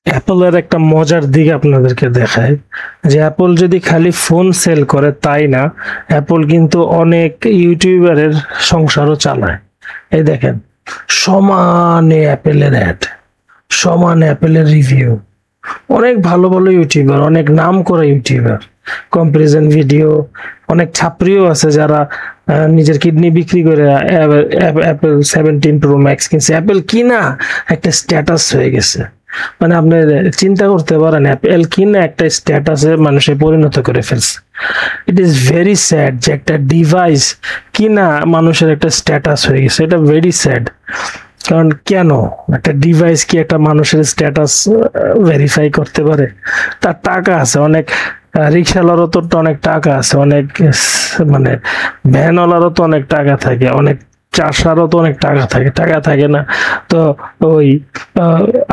অ্যাপলের একটা মজার দিক আপনাদেরকে দেখায় যে অ্যাপল যদি খালি ফোন সেল করে তাই না, অ্যাপল কিন্তু অনেক ইউটিউবারের সংসারও চালায়। এই দেখেন, সমানে অ্যাপেলের অ্যাড, সমানে অ্যাপেলের রিভিউ, অনেক ভালো ভালো ইউটিউবার, অনেক নাম করা ইউটিউবার, কম্পারিজন ভিডিও, অনেক ছাত্রীও আছে যারা নিজের কিডনি বিক্রি করে অ্যাপেল 17 Pro Max কিনছে। অ্যাপেল কিনা একটা স্ট্যাটাস হয়ে গেছে, মানে আপনি চিন্তা করতে পারেন অ্যাপেল কিনা একটা স্ট্যাটাসে মানুষে পরিণত করে ফেলছে। ইট ইজ ভেরি স্যাড যে একটা ডিভাইস কিনা মানুষের একটা স্ট্যাটাস হয়ে গেছে, এটা ভেরি স্যাড। কারণ কেন একটা ডিভাইস কি একটা মানুষের স্ট্যাটাস ভেরিফাই করতে পারে? তার টাকা আছে অনেক, রিক্সাওয়ালারও তো অনেক টাকা আছে, অনেক মানে ভ্যানওয়ালারও তো অনেক টাকা থাকে, অনেক চাষারও তো অনেক টাকা থাকে, টাকা থাকে না? তো ওই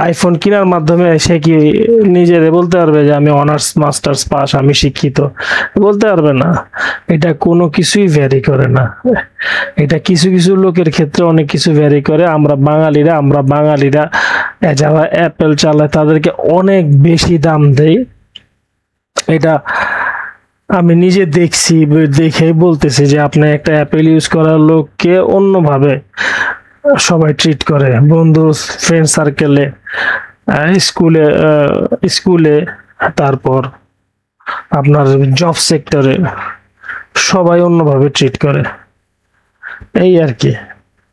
আইফোন কেনার মাধ্যমে সে কি নিজেরে বলতে পারবে যে আমি অনার্স মাস্টার্স পাস, আমি শিক্ষিত? বলতে পারবে না। এটা কোনো কিছুই ভ্যারি করে না। এটা কিছু কিছু লোকের ক্ষেত্রে অনেক কিছু ভ্যারি করে। আমরা বাঙালিরা যারা অ্যাপেল চালায় তাদেরকে অনেক বেশি দাম দেয়। এটা আমি নিজে দেখছি, দেখেই বলতেছি যে আপনি একটা অ্যাপেল ইউজ করার লোককে অন্যভাবে সবাই ট্রিট করে, বন্ধু, ফ্রেন্ড সার্কেলে, স্কুলে, স্কুলে, তারপর আপনার জব সেক্টরে সবাই অন্যভাবে ট্রিট করে, এই আর কি।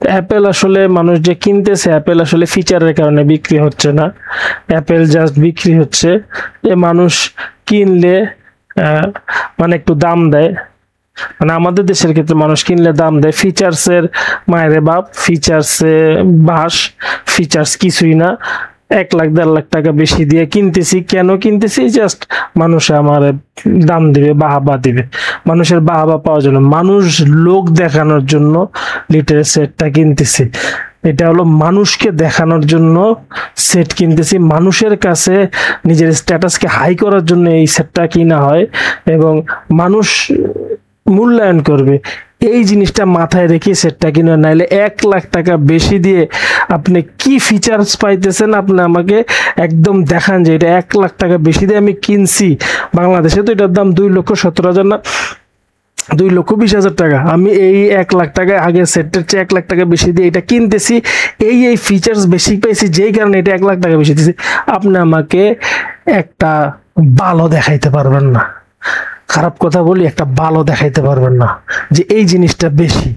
অ্যাপেল আসলে মানুষ যে কিনতেছে, অ্যাপেল আসলে ফিচারের কারণে বিক্রি হচ্ছে না। অ্যাপেল জাস্ট বিক্রি হচ্ছে যে মানুষ কিনলে মানে একটু দাম দেয়, মানে আমাদের দেশের ক্ষেত্রে মানুষ কিনলে দাম দেয়। ফিচার্সের মায়েরে বাপ, ফিচার্সে বাস, ফিচার্স কিছুই না। 1 লাখ 1.5 লাখ টাকা বেশি দিয়ে কিনতেছি। কেন কিনতেছি? জাস্ট মানুষ আমার দাম দিবে, বাহাবা দিবে, মানুষের বাহাবা পাওয়ার জন্য, মানুষ লোক দেখানোর জন্য লিটারের সেটটা কিনতেছি। এটা হলো মানুষকে দেখানোর জন্য সেট কিনতেছি, মানুষের কাছে নিজের স্ট্যাটাসকে হাই করার জন্য এই সেটটা কিনা হয়, এবং মানুষ মূল্যায়ন করবে এই জিনিসটা মাথায় রেখে সেটটা কিনে। নাইলে 1 লাখ টাকা বেশি দিয়ে আপনি কি ফিচার্স পাইতেছেন আপনি আমাকে একদম দেখান যে এটা 1 লাখ টাকা বেশি দিয়ে আমি কিনছি। বাংলাদেশে তো এটার দাম 2,17,000 না 2,20,000 টাকা। আমি এই 1 লাখ টাকা আগের সেটটার চেয়ে 1 লাখ টাকা বেশি দিয়ে এটা কিনতেছি, এই ফিচার্স বেশি পাইছি যেই কারণে এটা 1 লাখ টাকা বেশি দিয়েছি। আপনি আমাকে একটা ভালো দেখাইতে পারবেন না, খারাপ কথা বলি, একটা ভালো দেখাইতে পারবেন না যে এই জিনিসটা বেশি।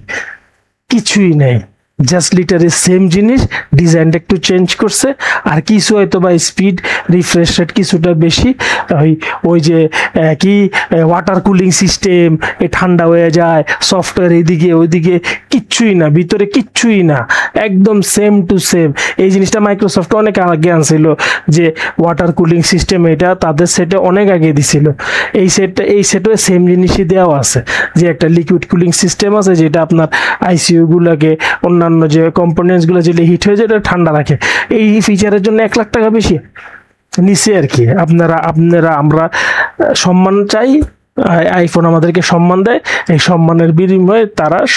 কিছুই নেই, জাস্ট লিটারে সেম জিনিস, ডিজাইনটা একটু চেঞ্জ করছে, আর কিছু হয়তো বা স্পিড, রিফ্রেশ রেট কিছুটা বেশি, ওই যে কি ওয়াটার কুলিং সিস্টেম, এ ঠান্ডা হয়ে যায়, সফটওয়্যার এদিকে ওইদিকে, কিচ্ছুই না, ভিতরে কিচ্ছুই না, একদম সেম টু সেম। এই জিনিসটা মাইক্রোসফট অনেক আগে আনছিল যে ওয়াটার কুলিং সিস্টেম, এটা তাদের সেটে অনেক আগে দিছিল। এই সেটে সেম জিনিসই দেওয়া আছে, যে একটা লিকুইড কুলিং সিস্টেম আছে যেটা আপনার আইসিইউ গুলোকে, অন্যান্য যে কম্পোনেন্টস গুলো যেটা হিট হয়ে যায় এটা ঠান্ডা রাখে। এই ফিচারের জন্য 1 লাখ টাকা বেশি নিচে আর কি। আমরা সম্মান চাই, আইফোন আমাদেরকে সম্মান দেয়, এই সম্মানের বিনিময়ে তারা